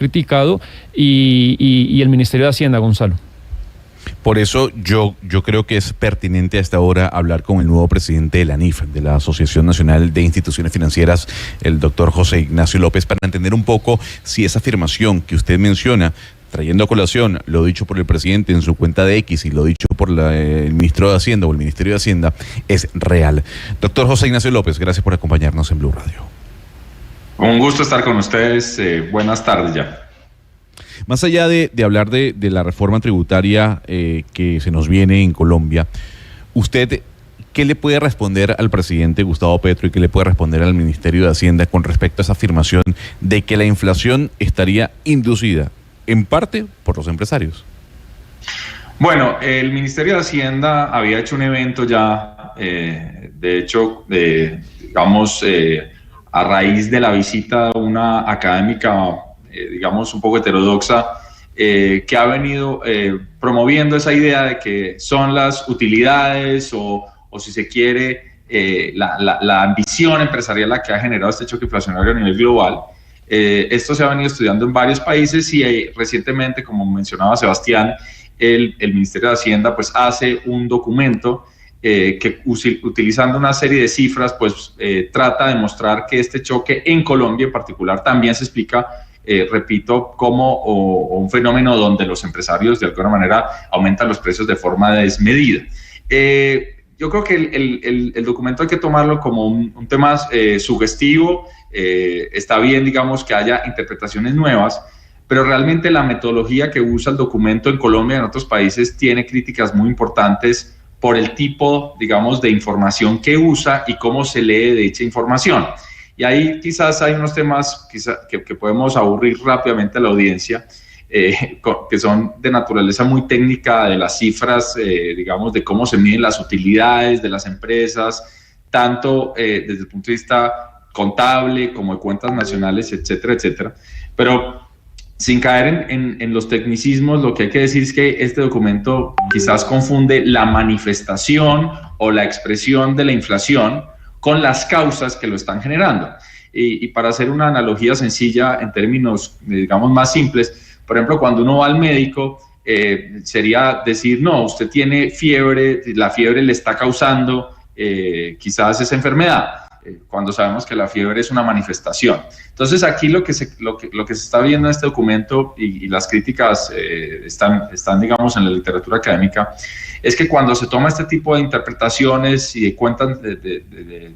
criticado, y el Ministerio de Hacienda, Gonzalo. Por eso yo creo que es pertinente a esta hora hablar con el nuevo presidente de la ANIF, de la Asociación Nacional de Instituciones Financieras, el doctor José Ignacio López, para entender un poco si esa afirmación que usted menciona, trayendo a colación lo dicho por el presidente en su cuenta de X y lo dicho por el ministro de Hacienda o el Ministerio de Hacienda, es real. Doctor José Ignacio López, gracias por acompañarnos en Blue Radio. Un gusto estar con ustedes. Buenas tardes ya. Más allá de hablar de la reforma tributaria que se nos viene en Colombia, ¿usted qué le puede responder al presidente Gustavo Petro y qué le puede responder al Ministerio de Hacienda con respecto a esa afirmación de que la inflación estaría inducida en parte por los empresarios? Bueno, el Ministerio de Hacienda había hecho un evento ya, de hecho, digamos, a raíz de la visita de una académica, digamos, un poco heterodoxa, que ha venido promoviendo esa idea de que son las utilidades o si se quiere, la ambición empresarial la que ha generado este choque inflacionario a nivel global. Esto se ha venido estudiando en varios países y recientemente, como mencionaba Sebastián, el Ministerio de Hacienda pues hace un documento que utilizando una serie de cifras pues trata de mostrar que este choque en Colombia en particular también se explica, repito, como un fenómeno donde los empresarios de alguna manera aumentan los precios de forma desmedida. Yo creo que el documento hay que tomarlo como un tema sugestivo. Está bien, digamos, que haya interpretaciones nuevas, pero realmente la metodología que usa el documento en Colombia y en otros países tiene críticas muy importantes por el tipo, digamos, de información que usa y cómo se lee dicha información. Y ahí quizás hay unos temas que podemos aburrir rápidamente a la audiencia, que son de naturaleza muy técnica, de las cifras, digamos, de cómo se miden las utilidades de las empresas, tanto desde el punto de vista contable como de cuentas nacionales, etcétera, etcétera. Pero sin caer en los tecnicismos, lo que hay que decir es que este documento quizás confunde la manifestación o la expresión de la inflación con las causas que lo están generando. Y para hacer una analogía sencilla en términos, digamos, más simples, por ejemplo, cuando uno va al médico, sería decir, no, usted tiene fiebre, la fiebre le está causando quizás esa enfermedad, cuando sabemos que la fiebre es una manifestación. Entonces aquí lo que se está viendo en este documento y las críticas están, digamos, en la literatura académica, es que cuando se toma este tipo de interpretaciones y de cuentas,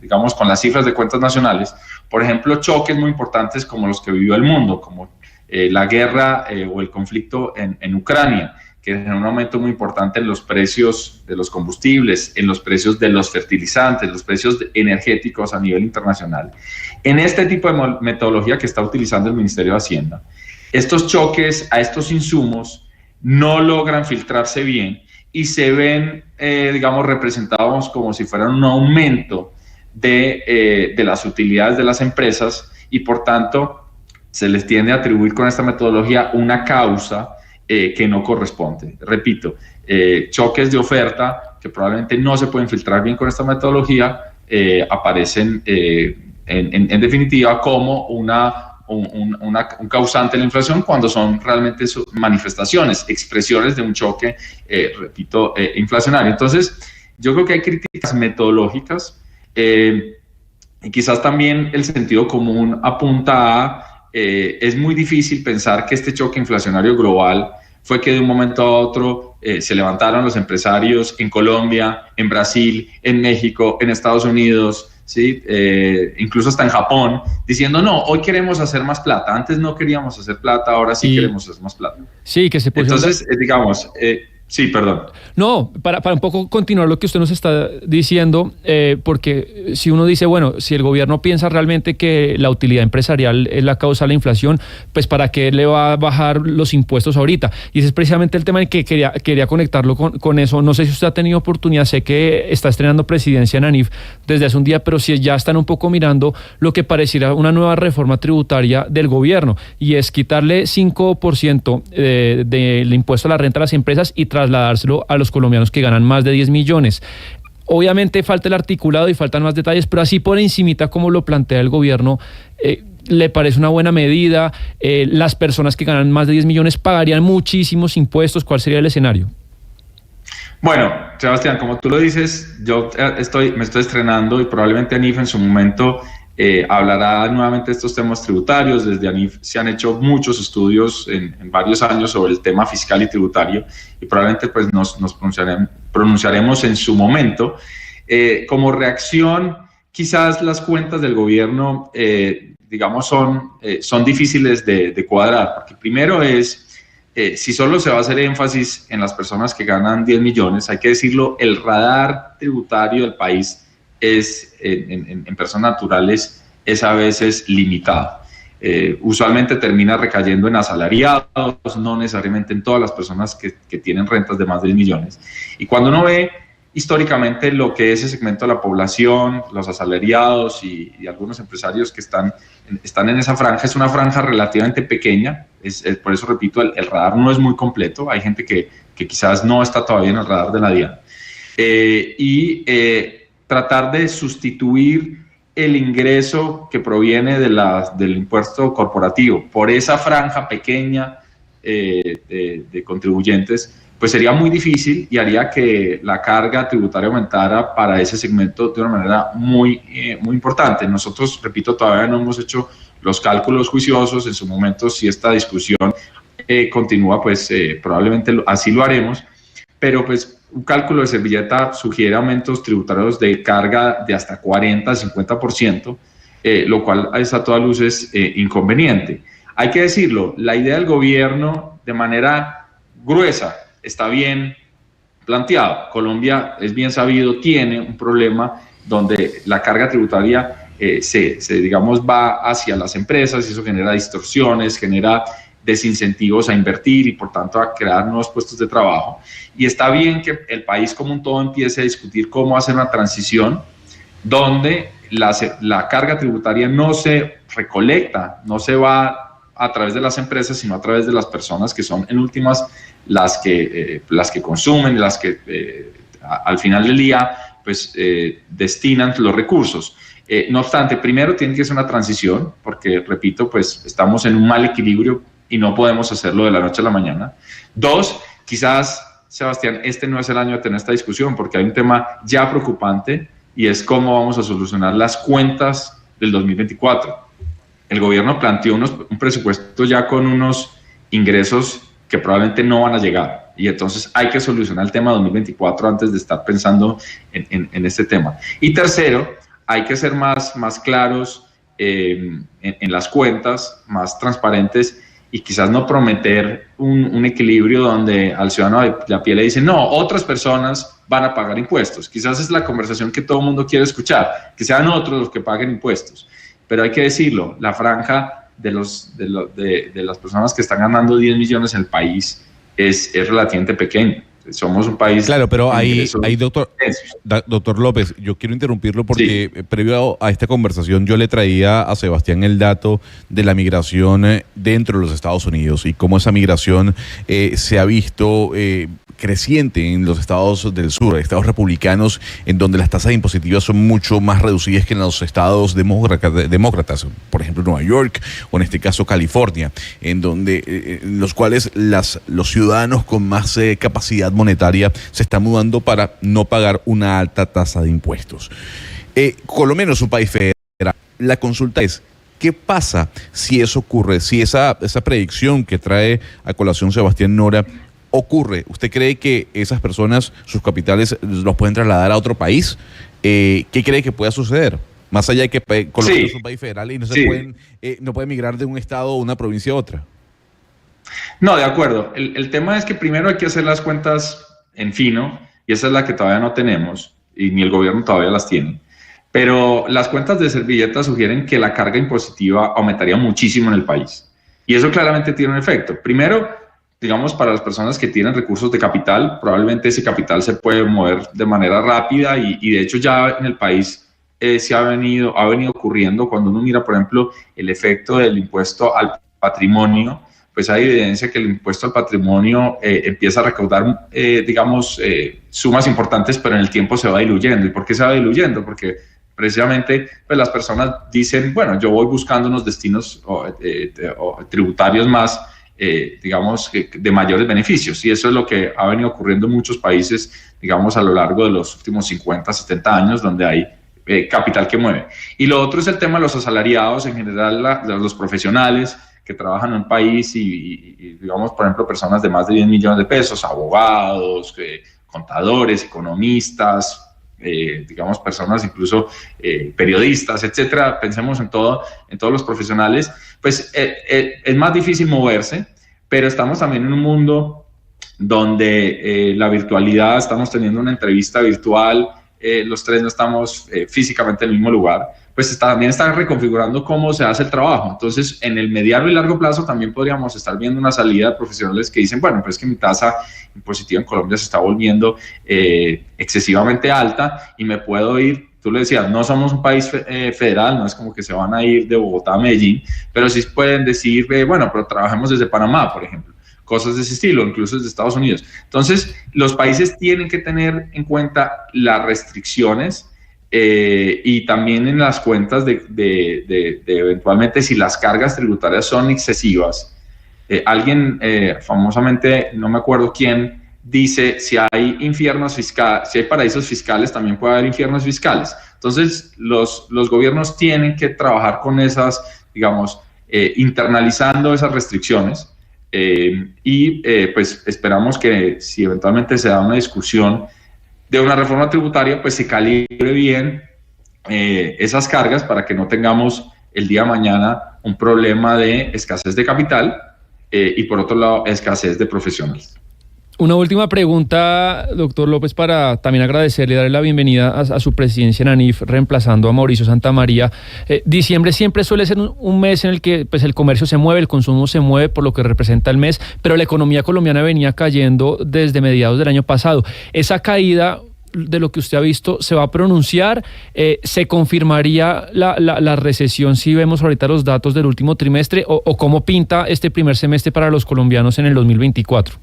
digamos, con las cifras de cuentas nacionales, por ejemplo, choques muy importantes como los que vivió el mundo, como la guerra o el conflicto en Ucrania, que generó un aumento muy importante en los precios de los combustibles, en los precios de los fertilizantes, los precios energéticos a nivel internacional. En este tipo de metodología que está utilizando el Ministerio de Hacienda, estos choques a estos insumos no logran filtrarse bien y se ven, digamos, representados como si fueran un aumento de las utilidades de las empresas y, por tanto, se les tiende a atribuir con esta metodología una causa que no corresponde. Repito, choques de oferta que probablemente no se pueden filtrar bien con esta metodología, aparecen en definitiva como un causante de la inflación cuando son realmente manifestaciones, expresiones de un choque, repito, inflacionario. Entonces, yo creo que hay críticas metodológicas y quizás también el sentido común apunta a es muy difícil pensar que este choque inflacionario global fue que de un momento a otro se levantaron los empresarios en Colombia, en Brasil, en México, en Estados Unidos, ¿sí? Incluso hasta en Japón, diciendo, no, hoy queremos hacer más plata, antes no queríamos hacer plata, ahora sí queremos hacer más plata. Sí, que se puso. Entonces, digamos... Sí, perdón. No, para un poco continuar lo que usted nos está diciendo, porque si uno dice, bueno, si el gobierno piensa realmente que la utilidad empresarial es la causa de la inflación, pues ¿para qué le va a bajar los impuestos ahorita? Y ese es precisamente el tema en que quería conectarlo con eso. No sé si usted ha tenido oportunidad, sé que está estrenando presidencia en ANIF desde hace un día, pero si ya están un poco mirando lo que pareciera una nueva reforma tributaria del gobierno, y es quitarle 5% del impuesto a la renta a las empresas y trasladárselo a los colombianos que ganan más de 10 millones. Obviamente falta el articulado y faltan más detalles, pero así por encimita como lo plantea el gobierno, ¿Le parece una buena medida? ¿Las personas que ganan más de 10 millones pagarían muchísimos impuestos? ¿Cuál sería el escenario? Bueno, Sebastián, como tú lo dices, yo me estoy estrenando y probablemente ANIF en su momento hablará nuevamente de estos temas tributarios. Desde ANIF se han hecho muchos estudios en varios años sobre el tema fiscal y tributario y probablemente pues nos pronunciaremos en su momento. Como reacción, quizás las cuentas del gobierno, digamos, son difíciles de cuadrar, porque primero si solo se va a hacer énfasis en las personas que ganan 10 millones, hay que decirlo, el radar tributario del país en personas naturales es a veces limitado. Usualmente termina recayendo en asalariados, no necesariamente en todas las personas que tienen rentas de más de 10 millones. Y cuando uno ve históricamente lo que es ese segmento de la población, los asalariados y algunos empresarios que están en esa franja, es una franja relativamente pequeña, por eso repito, el radar no es muy completo, hay gente que quizás no está todavía en el radar de la DIAN. Tratar de sustituir el ingreso que proviene del impuesto corporativo por esa franja pequeña de contribuyentes, pues sería muy difícil y haría que la carga tributaria aumentara para ese segmento de una manera muy importante. Nosotros, repito, todavía no hemos hecho los cálculos juiciosos. En su momento, si esta discusión continúa, pues probablemente así lo haremos, pero pues un cálculo de servilleta sugiere aumentos tributarios de carga de hasta 40-50%, lo cual a todas luces inconveniente. Hay que decirlo, la idea del gobierno de manera gruesa está bien planteado. Colombia, es bien sabido, tiene un problema donde la carga tributaria digamos, va hacia las empresas y eso genera distorsiones, genera desincentivos a invertir y por tanto a crear nuevos puestos de trabajo. Y está bien que el país como un todo empiece a discutir cómo hacer una transición donde la carga tributaria no se recolecta, no se va a través de las empresas, sino a través de las personas que son en últimas las que consumen, las que al final del día pues destinan los recursos. No obstante, primero tiene que ser una transición, porque repito, pues estamos en un mal equilibrio y no podemos hacerlo de la noche a la mañana. Dos, quizás, Sebastián, este no es el año de tener esta discusión, porque hay un tema ya preocupante y es cómo vamos a solucionar las cuentas del 2024. El gobierno planteó un presupuesto ya con unos ingresos que probablemente no van a llegar y entonces hay que solucionar el tema 2024 antes de estar pensando en este tema. Y tercero, hay que ser más claros en las cuentas, más transparentes y quizás no prometer un equilibrio donde al ciudadano de a pie le dicen, no, otras personas van a pagar impuestos. Quizás es la conversación que todo el mundo quiere escuchar, que sean otros los que paguen impuestos. Pero hay que decirlo, la franja de las personas que están ganando 10 millones en el país es relativamente pequeña. Somos un país... Claro, pero ahí doctor López, yo quiero interrumpirlo porque sí, previo a esta conversación yo le traía a Sebastián el dato de la migración dentro de los Estados Unidos y cómo esa migración se ha visto creciente en los estados del sur, estados republicanos, en donde las tasas impositivas son mucho más reducidas que en los estados demócratas, por ejemplo Nueva York o en este caso California, en donde los cuales los ciudadanos con más capacidad monetaria se están mudando para no pagar una alta tasa de impuestos. Colombia no es un país federal. La consulta es, ¿qué pasa si eso ocurre? Si esa predicción que trae a colación Sebastián Nora ocurre, ¿usted cree que esas personas, sus capitales, los pueden trasladar a otro país? ¿Qué cree que pueda suceder? Más allá de que Colombia es un país federal y no pueden migrar de un estado o una provincia a otra. No, de acuerdo. El tema es que primero hay que hacer las cuentas en fino, y esa es la que todavía no tenemos, y ni el gobierno todavía las tiene. Pero las cuentas de servilleta sugieren que la carga impositiva aumentaría muchísimo en el país. Y eso claramente tiene un efecto. Primero, digamos, para las personas que tienen recursos de capital, probablemente ese capital se puede mover de manera rápida y de hecho ya en el país ha venido ocurriendo. Cuando uno mira, por ejemplo, el efecto del impuesto al patrimonio, pues hay evidencia que el impuesto al patrimonio empieza a recaudar, sumas importantes, pero en el tiempo se va diluyendo. ¿Y por qué se va diluyendo? Porque precisamente pues las personas dicen, bueno, yo voy buscando unos destinos tributarios más, digamos, de mayores beneficios, y eso es lo que ha venido ocurriendo en muchos países, digamos, a lo largo de los últimos 50, 70 años, donde hay capital que mueve. Y lo otro es el tema de los asalariados, en general los profesionales que trabajan en un país y digamos, por ejemplo, personas de más de 10 millones de pesos, abogados, contadores, economistas, digamos, personas incluso periodistas, etcétera. Pensemos en todos los profesionales. Pues es más difícil moverse, pero estamos también en un mundo donde la virtualidad, estamos teniendo una entrevista virtual, los tres no estamos físicamente en el mismo lugar, pues también está reconfigurando cómo se hace el trabajo. Entonces, en el mediano y largo plazo también podríamos estar viendo una salida de profesionales que dicen, bueno, pues que mi tasa impositiva en Colombia se está volviendo excesivamente alta y me puedo ir. Tú le decías, no somos un país federal, no es como que se van a ir de Bogotá a Medellín, pero sí pueden decir, bueno, pero trabajemos desde Panamá, por ejemplo. Cosas de ese estilo, incluso desde Estados Unidos. Entonces, los países tienen que tener en cuenta las restricciones y también en las cuentas de eventualmente si las cargas tributarias son excesivas. Alguien famosamente, no me acuerdo quién, dice, si hay infiernos fiscales, si hay paraísos fiscales, también puede haber infiernos fiscales. Entonces, los gobiernos tienen que trabajar con esas, digamos, internalizando esas restricciones. Pues esperamos que si eventualmente se da una discusión de una reforma tributaria, pues se calibre bien esas cargas para que no tengamos el día de mañana un problema de escasez de capital y por otro lado escasez de profesionales. Una última pregunta, doctor López, para también agradecerle y darle la bienvenida a su presidencia en ANIF, reemplazando a Mauricio Santamaría. Diciembre siempre suele ser un mes en el que pues, el comercio se mueve, el consumo se mueve por lo que representa el mes, pero la economía colombiana venía cayendo desde mediados del año pasado. Esa caída, de lo que usted ha visto, ¿se va a pronunciar? ¿Se confirmaría la recesión si vemos ahorita los datos del último trimestre? ¿O cómo pinta este primer semestre para los colombianos en el 2024?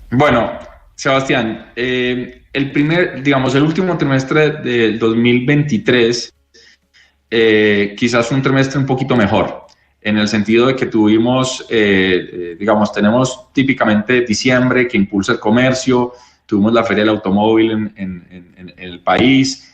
Bueno, Sebastián, el último trimestre del 2023 quizás fue un trimestre un poquito mejor, en el sentido de que tuvimos, tenemos típicamente diciembre que impulsa el comercio, tuvimos la Feria del Automóvil en el país,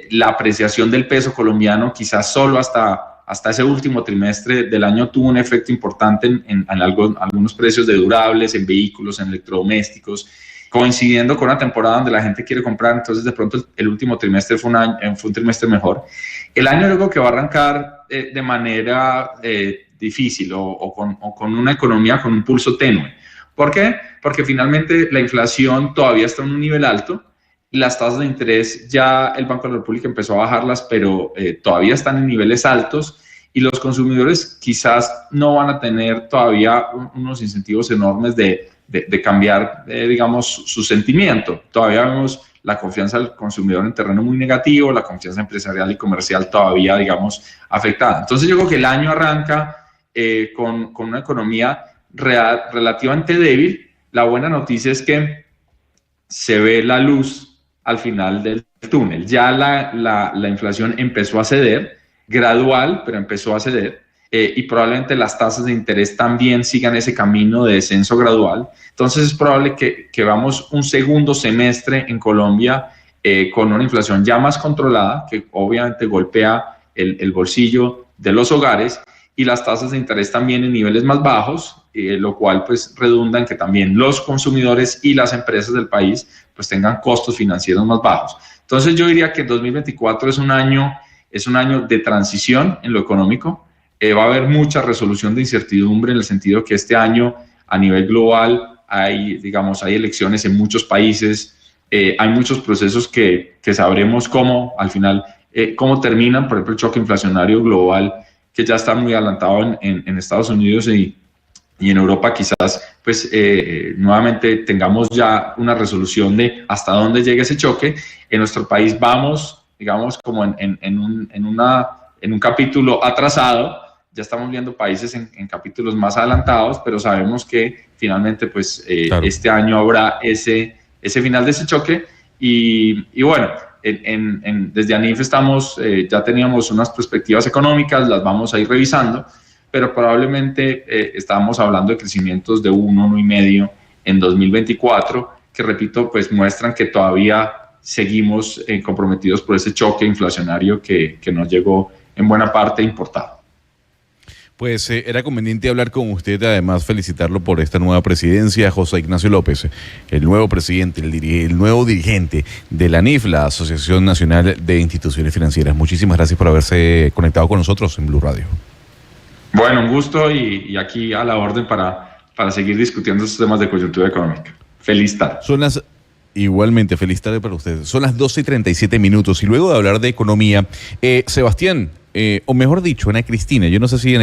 la apreciación del peso colombiano quizás solo hasta ese último trimestre del año tuvo un efecto importante en algunos precios de durables, en vehículos, en electrodomésticos, coincidiendo con una temporada donde la gente quiere comprar. Entonces de pronto el último trimestre fue un trimestre mejor. El año luego que va a arrancar de manera difícil o con una economía con un pulso tenue. ¿Por qué? Porque finalmente la inflación todavía está en un nivel alto. Las tasas de interés ya el Banco de la República empezó a bajarlas, pero todavía están en niveles altos y los consumidores quizás no van a tener todavía unos incentivos enormes de cambiar, digamos, su sentimiento. Todavía vemos la confianza del consumidor en terreno muy negativo, la confianza empresarial y comercial todavía, digamos, afectada. Entonces yo creo que el año arranca con una economía relativamente débil. La buena noticia es que se ve la luz al final del túnel. Ya la inflación empezó a ceder, gradual, pero empezó a ceder, y probablemente las tasas de interés también sigan ese camino de descenso gradual. Entonces es probable que veamos un segundo semestre en Colombia con una inflación ya más controlada, que obviamente golpea el bolsillo de los hogares, y las tasas de interés también en niveles más bajos, lo cual pues redunda en que también los consumidores y las empresas del país pues tengan costos financieros más bajos. Entonces yo diría que 2024 es un año de transición en lo económico. Va a haber mucha resolución de incertidumbre en el sentido que este año a nivel global hay elecciones en muchos países, hay muchos procesos que sabremos cómo al final, cómo terminan. Por ejemplo, el choque inflacionario global, que ya está muy adelantado en Estados Unidos y en Europa, quizás pues nuevamente tengamos ya una resolución de hasta dónde llega ese choque. En nuestro país vamos, digamos, como en un capítulo atrasado. Ya estamos viendo países en capítulos más adelantados, pero sabemos que finalmente pues claro, este año habrá ese final de ese choque y bueno, desde ANIF ya teníamos unas perspectivas económicas, las vamos a ir revisando, pero probablemente estamos hablando de crecimientos de 1,5 en 2024, que repito, pues muestran que todavía seguimos comprometidos por ese choque inflacionario que nos llegó en buena parte importado. Pues era conveniente hablar con usted, además felicitarlo por esta nueva presidencia, José Ignacio López, el nuevo presidente, el nuevo dirigente de la ANIF, la Asociación Nacional de Instituciones Financieras. Muchísimas gracias por haberse conectado con nosotros en Blue Radio. Bueno, un gusto y aquí a la orden para seguir discutiendo estos temas de coyuntura económica. Feliz tarde. Igualmente, feliz tarde para ustedes. Son las 12:37 y luego de hablar de economía, Sebastián, o mejor dicho, Ana Cristina, yo no sé si